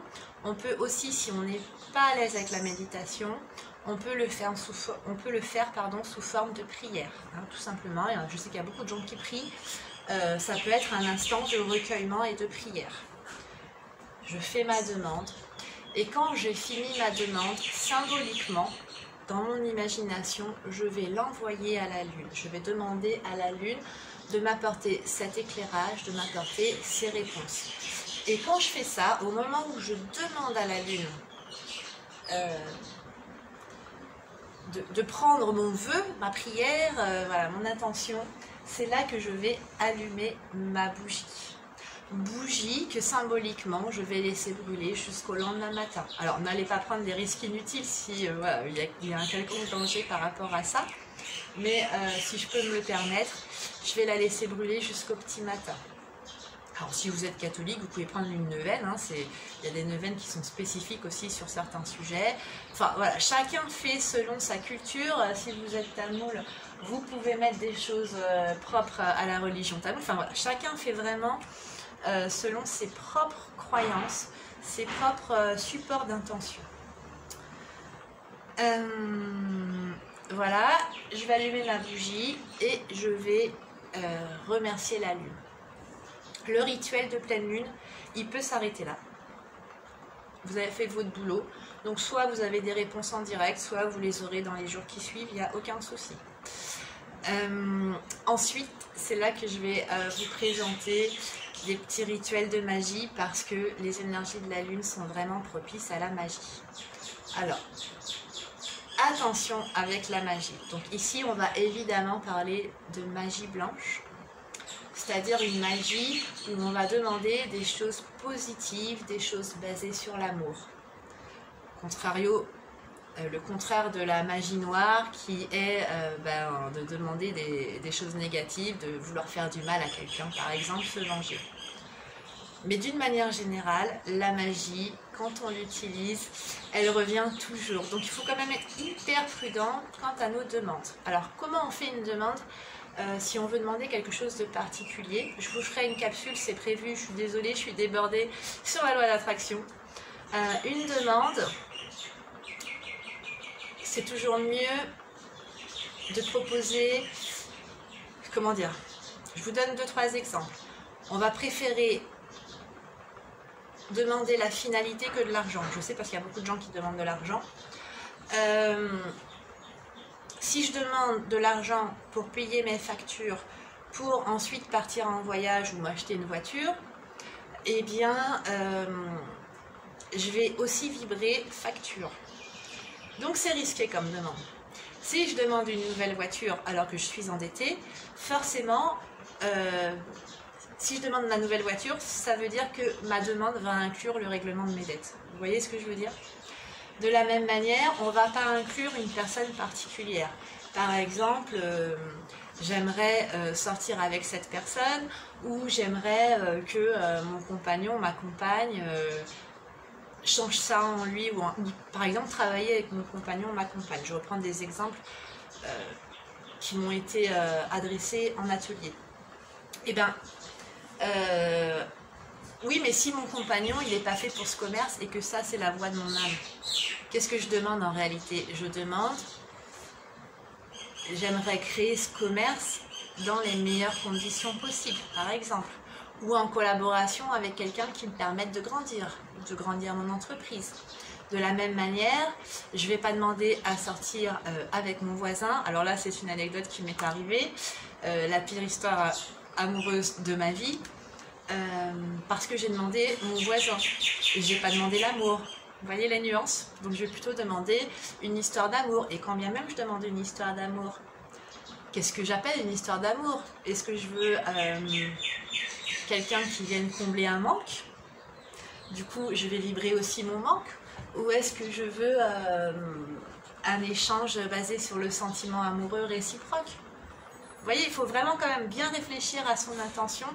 on peut aussi, si on n'est pas à l'aise avec la méditation, on peut le faire sous forme de prière, hein, tout simplement. Et je sais qu'il y a beaucoup de gens qui prient. Ça peut être un instant de recueillement et de prière. Je fais ma demande. Et quand j'ai fini ma demande, symboliquement, dans mon imagination, je vais l'envoyer à la Lune. Je vais demander à la Lune de m'apporter cet éclairage, de m'apporter ces réponses. Et quand je fais ça, au moment où je demande à la Lune de prendre mon vœu, ma prière, voilà, mon intention, c'est là que je vais allumer ma bougie. Bougie que symboliquement je vais laisser brûler jusqu'au lendemain matin. Alors n'allez pas prendre des risques inutiles si voilà, il y a un quelconque danger par rapport à ça, mais si je peux me le permettre, je vais la laisser brûler jusqu'au petit matin. Alors si vous êtes catholique, vous pouvez prendre une neuvaine, hein, il y a des neuvaines qui sont spécifiques aussi sur certains sujets. Enfin voilà, chacun fait selon sa culture. Si vous êtes tamoul, vous pouvez mettre des choses propres à la religion tamoul. Enfin voilà, chacun fait vraiment selon ses propres croyances, ses propres supports d'intention. Voilà, je vais allumer ma bougie et je vais remercier la lune. Le rituel de pleine lune, il peut s'arrêter là. vous avez fait votre boulot. Donc soit vous avez des réponses en direct, soit vous les aurez dans les jours qui suivent, il n'y a aucun souci. Ensuite, c'est là que je vais vous présenter des petits rituels de magie parce que les énergies de la lune sont vraiment propices à la magie. Alors, attention avec la magie. Donc ici, on va évidemment parler de magie blanche, c'est-à-dire une magie où on va demander des choses positives, des choses basées sur l'amour. Contrario, le contraire de la magie noire qui est de demander des choses négatives, de vouloir faire du mal à quelqu'un, par exemple se venger. Mais d'une manière générale, la magie, quand on l'utilise, elle revient toujours. Donc il faut quand même être hyper prudent quant à nos demandes. Alors comment on fait une demande si on veut demander quelque chose de particulier? Je vous ferai une capsule, c'est prévu, je suis désolée, je suis débordée sur la loi d'attraction. Une demande, c'est toujours mieux de proposer, comment dire, je vous donne 2-3 exemples. On va préférer demander la finalité que de l'argent. Je sais parce qu'il y a beaucoup de gens qui demandent de l'argent. Si je demande de l'argent pour payer mes factures, pour ensuite partir en voyage ou m'acheter une voiture, eh bien, je vais aussi vibrer facture. Donc c'est risqué comme demande. Si je demande une nouvelle voiture alors que je suis endettée, forcément, si je demande la nouvelle voiture, ça veut dire que ma demande va inclure le règlement de mes dettes. Vous voyez ce que je veux dire? De la même manière, on ne va pas inclure une personne particulière. Par exemple, j'aimerais sortir avec cette personne ou j'aimerais que mon compagnon, ma compagne, change ça en lui ou par exemple travailler avec mon compagnon ou ma compagne. Je reprends des exemples qui m'ont été adressés en atelier. Eh bien, oui, mais si mon compagnon il n'est pas fait pour ce commerce et que ça c'est la voie de mon âme, qu'est-ce que je demande en réalité? Je demande, j'aimerais créer ce commerce dans les meilleures conditions possibles, par exemple, ou en collaboration avec quelqu'un qui me permette de grandir mon entreprise. De la même manière, je ne vais pas demander à sortir avec mon voisin. Alors là, c'est une anecdote qui m'est arrivée, la pire histoire amoureuse de ma vie, parce que j'ai demandé mon voisin et j'ai pas demandé l'amour. Vous voyez les nuances? Donc je vais plutôt demander une histoire d'amour. Et quand bien même je demande une histoire d'amour, qu'est-ce que j'appelle une histoire d'amour? Est-ce que je veux quelqu'un qui vienne combler un manque? Du coup je vais vibrer aussi mon manque? Ou est-ce que je veux un échange basé sur le sentiment amoureux réciproque? Vous voyez, il faut vraiment quand même bien réfléchir à son intention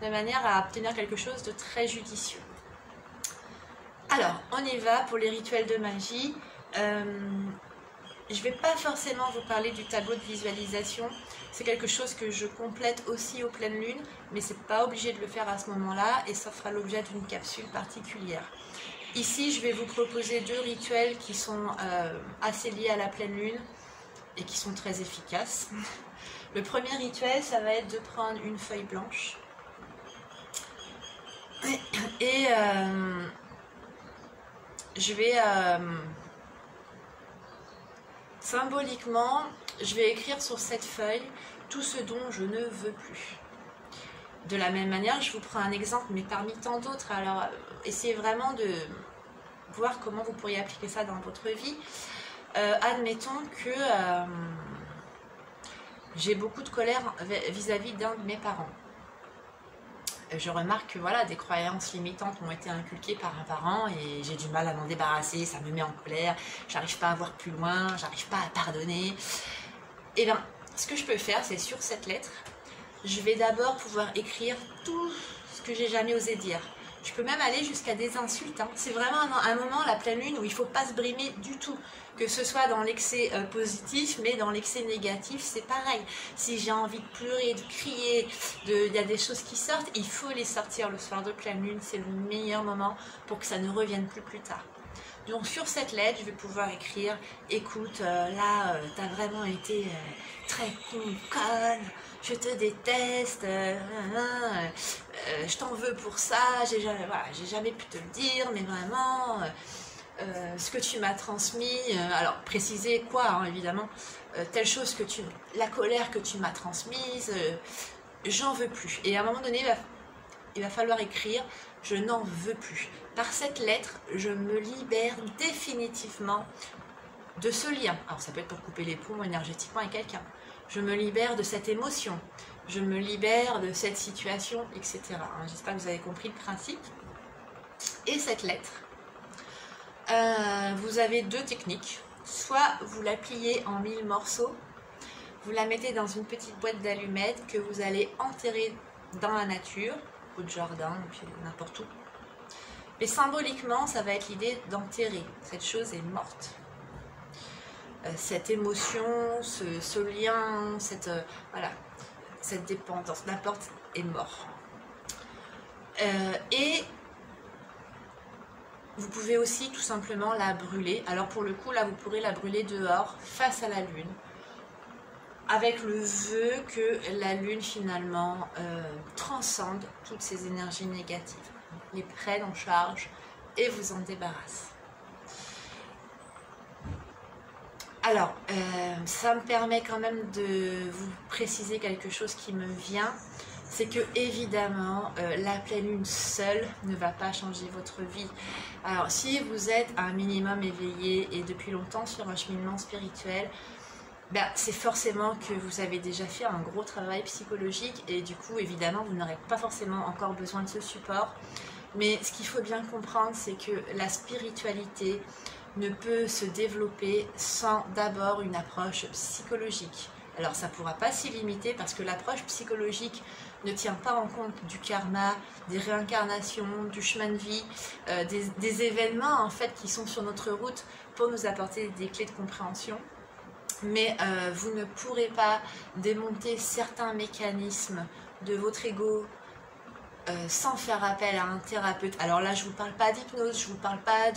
de manière à obtenir quelque chose de très judicieux. Alors, on y va pour les rituels de magie. Je ne vais pas forcément vous parler du tableau de visualisation. C'est quelque chose que je complète aussi aux pleines lunes, mais ce n'est pas obligé de le faire à ce moment-là et ça fera l'objet d'une capsule particulière. Ici, je vais vous proposer 2 rituels qui sont assez liés à la pleine lune et qui sont très efficaces. Le premier rituel, ça va être de prendre une feuille blanche et je vais symboliquement, je vais écrire sur cette feuille tout ce dont je ne veux plus. De la même manière, je vous prends un exemple, mais parmi tant d'autres. Alors, essayez vraiment de voir comment vous pourriez appliquer ça dans votre vie. Admettons que j'ai beaucoup de colère vis-à-vis d'un de mes parents. Je remarque que voilà, des croyances limitantes m'ont été inculquées par un parent et j'ai du mal à m'en débarrasser, ça me met en colère, j'arrive pas à voir plus loin, j'arrive pas à pardonner. Et bien, ce que je peux faire, c'est sur cette lettre, je vais d'abord pouvoir écrire tout ce que j'ai jamais osé dire. Je peux même aller jusqu'à des insultes. Hein. C'est vraiment un moment, la pleine lune, où il ne faut pas se brimer du tout. Que ce soit dans l'excès positif, mais dans l'excès négatif, c'est pareil. Si j'ai envie de pleurer, de crier, il y a des choses qui sortent, il faut les sortir le soir de pleine lune. C'est le meilleur moment pour que ça ne revienne plus tard. Donc sur cette lettre, je vais pouvoir écrire, écoute, là, t'as vraiment été très conne, je te déteste, je t'en veux pour ça, j'ai jamais pu te le dire, mais vraiment, ce que tu m'as transmis, alors préciser quoi, hein, évidemment, telle chose que la colère que tu m'as transmise, j'en veux plus. Et à un moment donné, il va falloir écrire, je n'en veux plus. Par cette lettre, je me libère définitivement de ce lien. Alors ça peut être pour couper les ponts énergétiquement avec quelqu'un. Je me libère de cette émotion. Je me libère de cette situation, etc. J'espère que vous avez compris le principe. Et cette lettre, vous avez deux techniques. Soit vous la pliez en 1000 morceaux, vous la mettez dans une petite boîte d'allumettes que vous allez enterrer dans la nature, au jardin, puis n'importe où. Mais symboliquement, ça va être l'idée d'enterrer. Cette chose est morte. Cette émotion, ce lien, cette dépendance, n'importe, est mort. Et vous pouvez aussi tout simplement la brûler. Alors pour le coup, là, vous pourrez la brûler dehors, face à la lune, avec le vœu que la lune, finalement, transcende toutes ces énergies négatives, les prenne en charge et vous en débarrasse. Alors, ça me permet quand même de vous préciser quelque chose qui me vient, c'est que évidemment, la pleine lune seule ne va pas changer votre vie. Alors, si vous êtes un minimum éveillé et depuis longtemps sur un cheminement spirituel, c'est forcément que vous avez déjà fait un gros travail psychologique et du coup, évidemment, vous n'aurez pas forcément encore besoin de ce support. Mais ce qu'il faut bien comprendre, c'est que la spiritualité ne peut se développer sans d'abord une approche psychologique. Alors ça ne pourra pas s'y limiter parce que l'approche psychologique ne tient pas en compte du karma, des réincarnations, du chemin de vie, des événements en fait qui sont sur notre route pour nous apporter des clés de compréhension. Mais vous ne pourrez pas démonter certains mécanismes de votre ego sans faire appel à un thérapeute. Alors là, je ne vous parle pas d'hypnose, je ne vous parle pas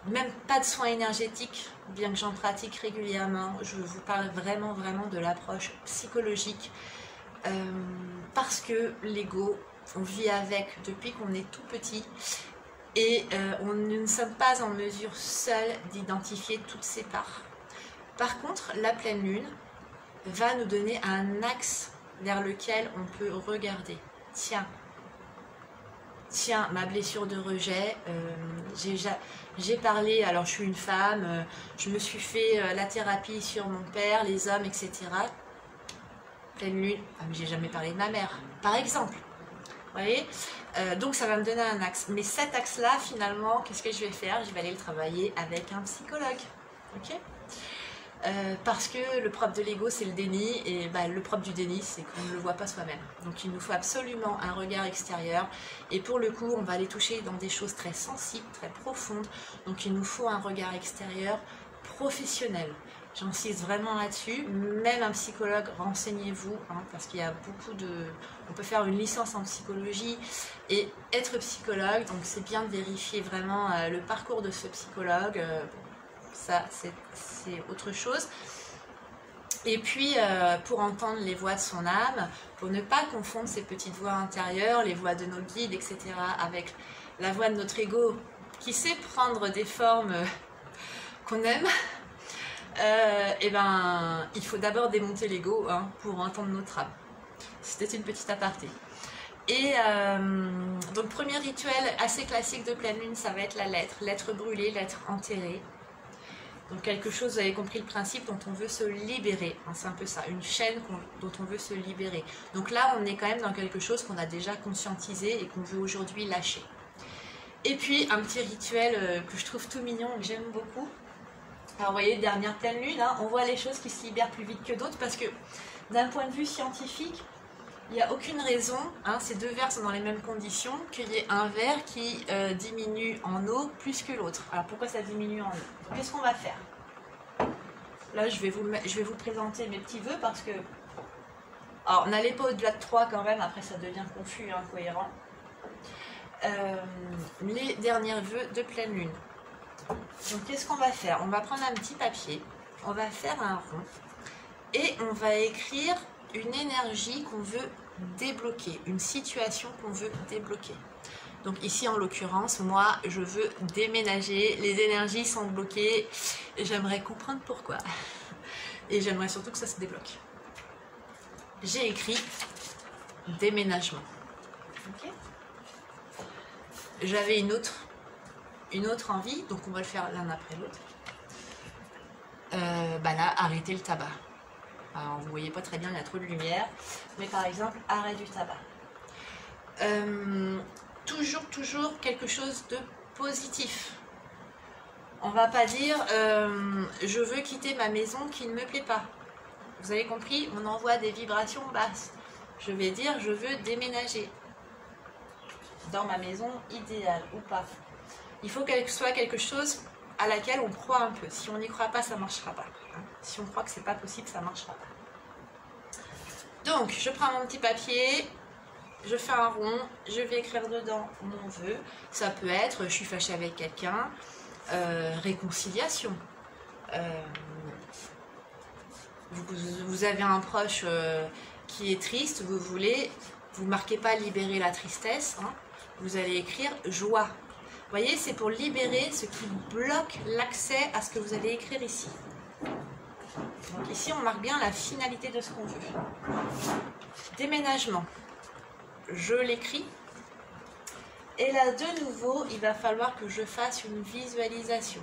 même pas de soins énergétiques, bien que j'en pratique régulièrement. Je vous parle vraiment de l'approche psychologique parce que l'ego, on vit avec depuis qu'on est tout petit et nous ne sommes pas en mesure seuls d'identifier toutes ces parts. Par contre, la pleine lune va nous donner un axe vers lequel on peut regarder. Tiens, ma blessure de rejet, j'ai parlé, alors je suis une femme, je me suis fait la thérapie sur mon père, les hommes, etc. Pleine lune, mais j'ai jamais parlé de ma mère, par exemple. Vous voyez, donc ça va me donner un axe. Mais cet axe-là, finalement, qu'est-ce que je vais faire? Je vais aller le travailler avec un psychologue. Ok? Parce que le propre de l'ego c'est le déni et le propre du déni c'est qu'on ne le voit pas soi-même. Donc il nous faut absolument un regard extérieur et pour le coup on va aller toucher dans des choses très sensibles, très profondes. Donc il nous faut un regard extérieur professionnel. J'insiste vraiment là-dessus, même un psychologue, renseignez-vous parce qu'il y a beaucoup on peut faire une licence en psychologie et être psychologue, donc c'est bien de vérifier vraiment le parcours de ce psychologue. Ça c'est autre chose. Et puis pour entendre les voix de son âme, pour ne pas confondre ces petites voix intérieures, les voix de nos guides, etc. avec la voix de notre ego qui sait prendre des formes qu'on aime, il faut d'abord démonter l'ego pour entendre notre âme. C'était une petite aparté. Et donc premier rituel assez classique de pleine lune, ça va être la lettre brûlée, lettre enterrée. Donc quelque chose, vous avez compris le principe, dont on veut se libérer. C'est un peu ça, une chaîne dont on veut se libérer. Donc là, on est quand même dans quelque chose qu'on a déjà conscientisé et qu'on veut aujourd'hui lâcher. Et puis, un petit rituel que je trouve tout mignon, que j'aime beaucoup. Alors, vous voyez, dernière pleine lune, on voit les choses qui se libèrent plus vite que d'autres parce que d'un point de vue scientifique, il n'y a aucune raison, ces deux verres sont dans les mêmes conditions, qu'il y ait un verre qui diminue en eau plus que l'autre. Alors pourquoi ça diminue en eau? Qu'est-ce qu'on va faire? Là, je vais vous présenter mes petits vœux parce que... Alors, n'allez pas au-delà de 3 quand même, après ça devient confus, incohérent. Les derniers vœux de pleine lune. Donc qu'est-ce qu'on va faire? On va prendre un petit papier, on va faire un rond et on va écrire une énergie qu'on veut débloquer, une situation qu'on veut débloquer. Donc ici en l'occurrence, moi je veux déménager, les énergies sont bloquées et j'aimerais comprendre pourquoi. Et j'aimerais surtout que ça se débloque. J'ai écrit déménagement. Okay. J'avais une autre envie, donc on va le faire l'un après l'autre. Là, arrêter le tabac. Alors, vous ne voyez pas très bien, il y a trop de lumière. Mais par exemple, arrêt du tabac. Toujours quelque chose de positif. On va pas dire je veux quitter ma maison qui ne me plaît pas. Vous avez compris, on envoie des vibrations basses. Je vais dire je veux déménager dans ma maison idéale ou pas. Il faut qu'elle soit quelque chose à laquelle on croit un peu. Si on n'y croit pas, ça ne marchera pas. Si on croit que c'est pas possible, ça ne marchera pas. Donc, je prends mon petit papier, je fais un rond, je vais écrire dedans mon vœu. Ça peut être, je suis fâchée avec quelqu'un, réconciliation. Vous avez un proche qui est triste, vous ne marquez pas libérer la tristesse, hein, vous allez écrire joie. Vous voyez, c'est pour libérer ce qui bloque l'accès à ce que vous allez écrire ici. Donc ici, on marque bien la finalité de ce qu'on veut. Déménagement. Je l'écris. Et là, de nouveau, il va falloir que je fasse une visualisation.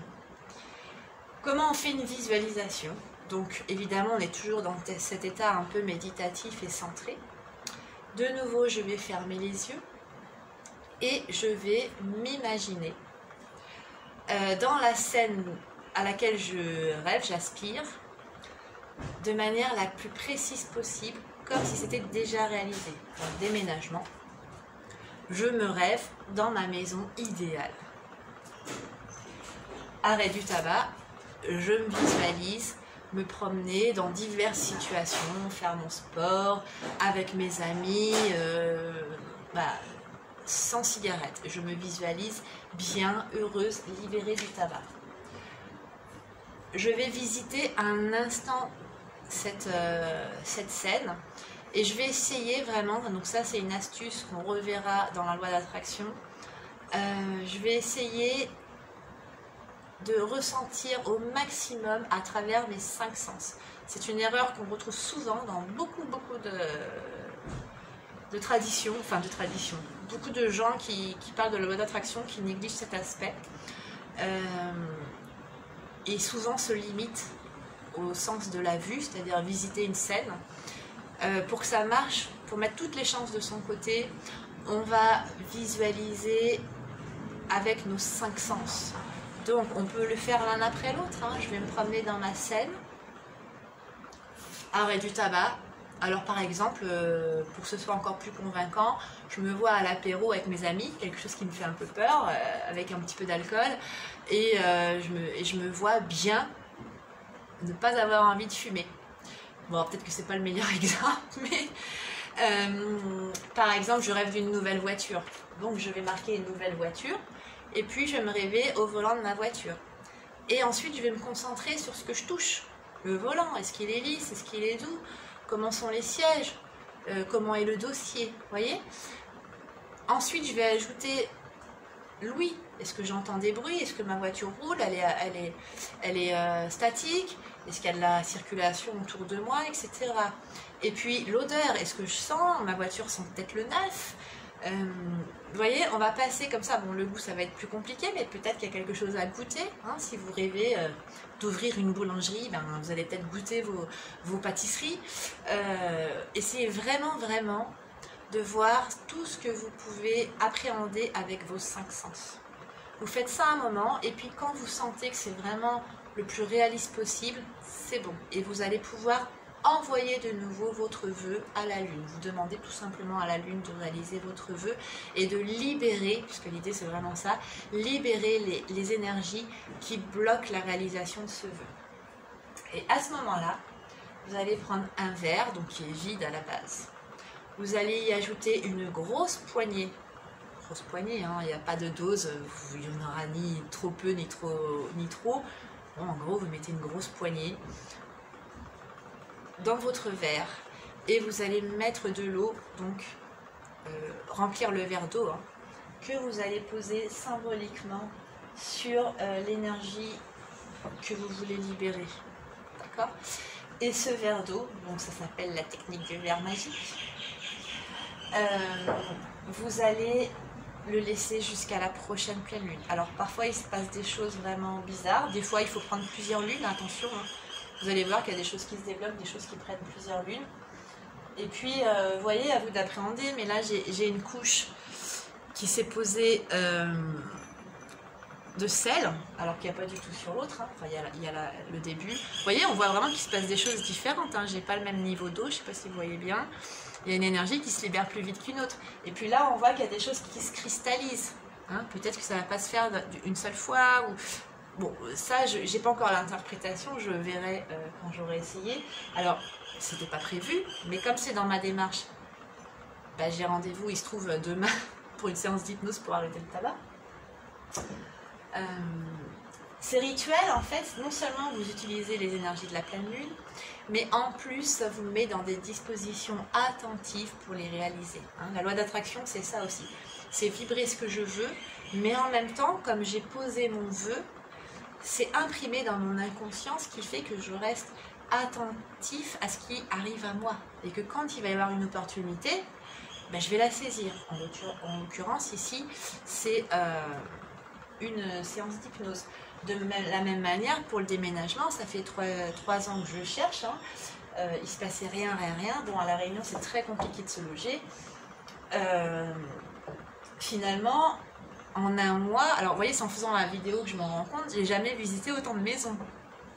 Comment on fait une visualisation? Donc, évidemment, on est toujours dans cet état un peu méditatif et centré. De nouveau, je vais fermer les yeux. Et je vais m'imaginer dans la scène à laquelle je rêve, j'aspire, de manière la plus précise possible, comme si c'était déjà réalisé. Donc, déménagement. Je me rêve dans ma maison idéale. Arrêt du tabac. Je me visualise me promener dans diverses situations, faire mon sport avec mes amis, sans cigarette. Je me visualise bien, heureuse, libérée du tabac. Je vais visiter un instant cette scène et je vais essayer vraiment, donc ça c'est une astuce qu'on reverra dans la loi d'attraction, je vais essayer de ressentir au maximum à travers mes 5 sens. C'est une erreur qu'on retrouve souvent dans beaucoup de traditions, beaucoup de gens qui parlent de la loi d'attraction qui négligent cet aspect et souvent se limitent au sens de la vue, c'est-à-dire visiter une scène. Pour que ça marche, pour mettre toutes les chances de son côté, on va visualiser avec nos 5 sens. Donc on peut le faire l'un après l'autre, hein. Je vais me promener dans ma scène. Arrêt du tabac. Alors par exemple, pour que ce soit encore plus convaincant, je me vois à l'apéro avec mes amis, quelque chose qui me fait un peu peur, avec un petit peu d'alcool, et je me vois bien ne pas avoir envie de fumer. Bon, peut-être que c'est pas le meilleur exemple, mais par exemple, je rêve d'une nouvelle voiture. Donc je vais marquer une nouvelle voiture, et puis je vais me rêver au volant de ma voiture. Et ensuite, je vais me concentrer sur ce que je touche. Le volant, est-ce qu'il est lisse, est-ce qu'il est doux? Comment sont les sièges, comment est le dossier, vous voyez? Ensuite, je vais ajouter l'ouïe. Est-ce que j'entends des bruits? Est-ce que ma voiture roule? Elle est statique? Est-ce qu'il y a de la circulation autour de moi, etc. Et puis l'odeur, est-ce que je sens? Ma voiture sent peut-être le neuf. Vous voyez, on va passer comme ça. Bon, le goût, ça va être plus compliqué, mais peut-être qu'il y a quelque chose à goûter. Hein, si vous rêvez d'ouvrir une boulangerie, vous allez peut-être goûter vos pâtisseries. Essayez vraiment de voir tout ce que vous pouvez appréhender avec vos 5 sens. Vous faites ça un moment, et puis quand vous sentez que c'est vraiment le plus réaliste possible, c'est bon. Et vous allez pouvoir envoyer de nouveau votre vœu à la Lune. Vous demandez tout simplement à la Lune de réaliser votre vœu et de libérer, puisque l'idée c'est vraiment ça, libérer les énergies qui bloquent la réalisation de ce vœu. Et à ce moment-là, vous allez prendre un verre, donc qui est vide à la base. Vous allez y ajouter une grosse poignée grosse poignée, hein. Il n'y a pas de dose, il n'y en aura ni trop peu ni trop. Bon, en gros, vous mettez une grosse poignée dans votre verre et vous allez mettre de l'eau, donc remplir le verre d'eau, hein, que vous allez poser symboliquement sur l'énergie que vous voulez libérer. D'accord? Et ce verre d'eau, donc ça s'appelle la technique du verre magique, vous allez le laisser jusqu'à la prochaine pleine lune. Alors parfois il se passe des choses vraiment bizarres, des fois il faut prendre plusieurs lunes, attention, hein. Vous allez voir qu'il y a des choses qui se débloquent, des choses qui prennent plusieurs lunes. Et puis, vous voyez, à vous d'appréhender, mais là j'ai une couche qui s'est posée de sel, alors qu'il n'y a pas du tout sur l'autre, hein. Enfin, il y a le début. Vous voyez, on voit vraiment qu'il se passe des choses différentes, hein. J'ai pas le même niveau d'eau, je ne sais pas si vous voyez bien. Il y a une énergie qui se libère plus vite qu'une autre. Et puis là, on voit qu'il y a des choses qui se cristallisent, hein. Peut-être que ça ne va pas se faire une seule fois. Bon, ça, je n'ai pas encore l'interprétation, je verrai quand j'aurai essayé. Alors, c'était pas prévu, mais comme c'est dans ma démarche, bah, j'ai rendez-vous, il se trouve, demain pour une séance d'hypnose pour arrêter le tabac. Ces rituels, en fait, non seulement vous utilisez les énergies de la pleine lune, mais en plus, ça vous met dans des dispositions attentives pour les réaliser, hein. La loi d'attraction, c'est ça aussi. C'est vibrer ce que je veux, mais en même temps, comme j'ai posé mon vœu, c'est imprimé dans mon inconscient, ce qui fait que je reste attentif à ce qui arrive à moi. Et que quand il va y avoir une opportunité, ben, je vais la saisir. En l'occurrence, ici, c'est une séance d'hypnose. De la même manière, pour le déménagement, ça fait 3 ans que je cherche, hein. Il se passait rien. Bon, à La Réunion, c'est très compliqué de se loger. Finalement, en un mois, alors vous voyez, c'est en faisant la vidéo que je m'en rends compte, j'ai jamais visité autant de maisons.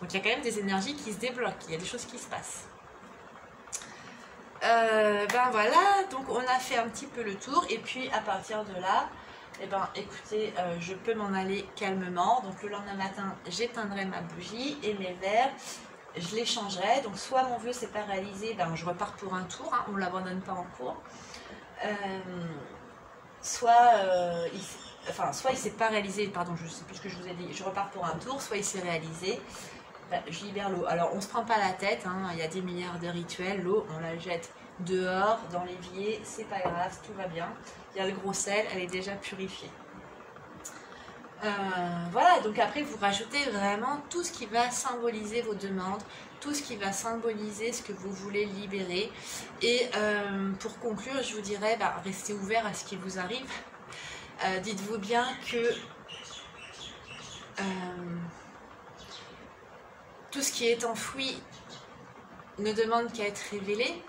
Donc il y a quand même des énergies qui se débloquent, il y a des choses qui se passent. Ben voilà, donc on a fait un petit peu le tour, et puis à partir de là, eh ben, écoutez, je peux m'en aller calmement. Donc le lendemain matin, j'éteindrai ma bougie et mes verres, je les changerai. Donc soit mon vœu s'est pas réalisé, ben, je repars pour un tour, hein, on ne l'abandonne pas en cours. Soit il s'est pas réalisé, pardon, je ne sais plus ce que je vous ai dit, je repars pour un tour, soit il s'est réalisé, ben, je libère l'eau. Alors on ne se prend pas la tête, hein, il y a des milliards de rituels, l'eau on la jette dehors, dans l'évier, c'est pas grave, tout va bien. Il y a le gros sel, elle est déjà purifiée. Voilà, donc après vous rajoutez vraiment tout ce qui va symboliser vos demandes, tout ce qui va symboliser ce que vous voulez libérer. Et pour conclure, je vous dirais, bah, restez ouvert à ce qui vous arrive. Dites-vous bien que tout ce qui est enfoui ne demande qu'à être révélé.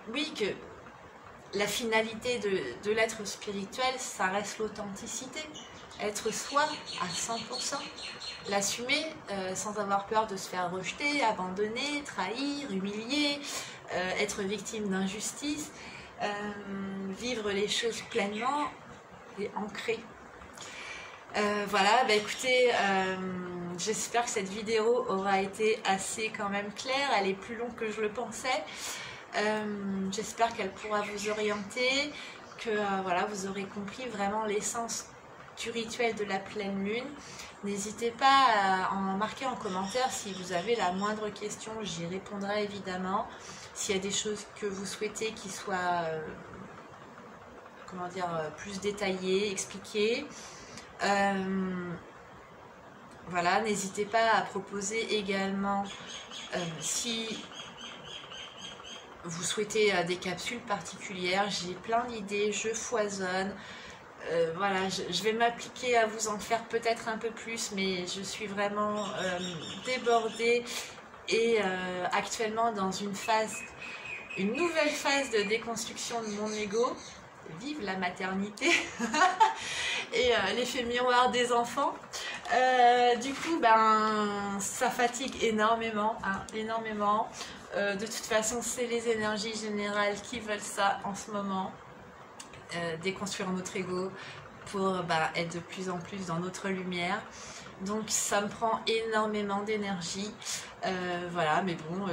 Oui, que la finalité de l'être spirituel, ça reste l'authenticité. Être soi à 100%. L'assumer sans avoir peur de se faire rejeter, abandonner, trahir, humilier, être victime d'injustice, vivre les choses pleinement et ancré. Voilà, bah écoutez, j'espère que cette vidéo aura été assez quand même claire. Elle est plus longue que je le pensais. J'espère qu'elle pourra vous orienter, que voilà, vous aurez compris vraiment l'essence du rituel de la pleine lune. N'hésitez pas à en marquer en commentaire si vous avez la moindre question, j'y répondrai évidemment. S'il y a des choses que vous souhaitez qui soient comment dire, plus détaillées, expliquées. Voilà, n'hésitez pas à proposer également si vous souhaitez des capsules particulières. J'ai plein d'idées, je foisonne. Voilà, je vais m'appliquer à vous en faire peut-être un peu plus, mais je suis vraiment débordée et actuellement dans une nouvelle phase de déconstruction de mon ego. Vive la maternité et l'effet miroir des enfants. Du coup, ben, ça fatigue énormément, hein, énormément. De toute façon, c'est les énergies générales qui veulent ça en ce moment. Déconstruire notre ego pour être de plus en plus dans notre lumière. Donc ça me prend énormément d'énergie. Voilà, mais bon,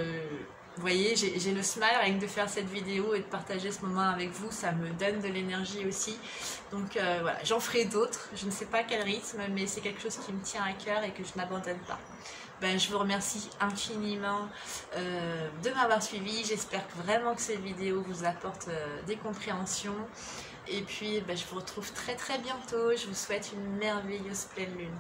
Vous voyez, j'ai le smile rien que de faire cette vidéo et de partager ce moment avec vous, ça me donne de l'énergie aussi. Donc voilà, j'en ferai d'autres, je ne sais pas quel rythme, mais c'est quelque chose qui me tient à cœur et que je n'abandonne pas. Ben, je vous remercie infiniment de m'avoir suivi. J'espère vraiment que cette vidéo vous apporte des compréhensions. Et puis, ben, je vous retrouve très très bientôt. Je vous souhaite une merveilleuse pleine lune.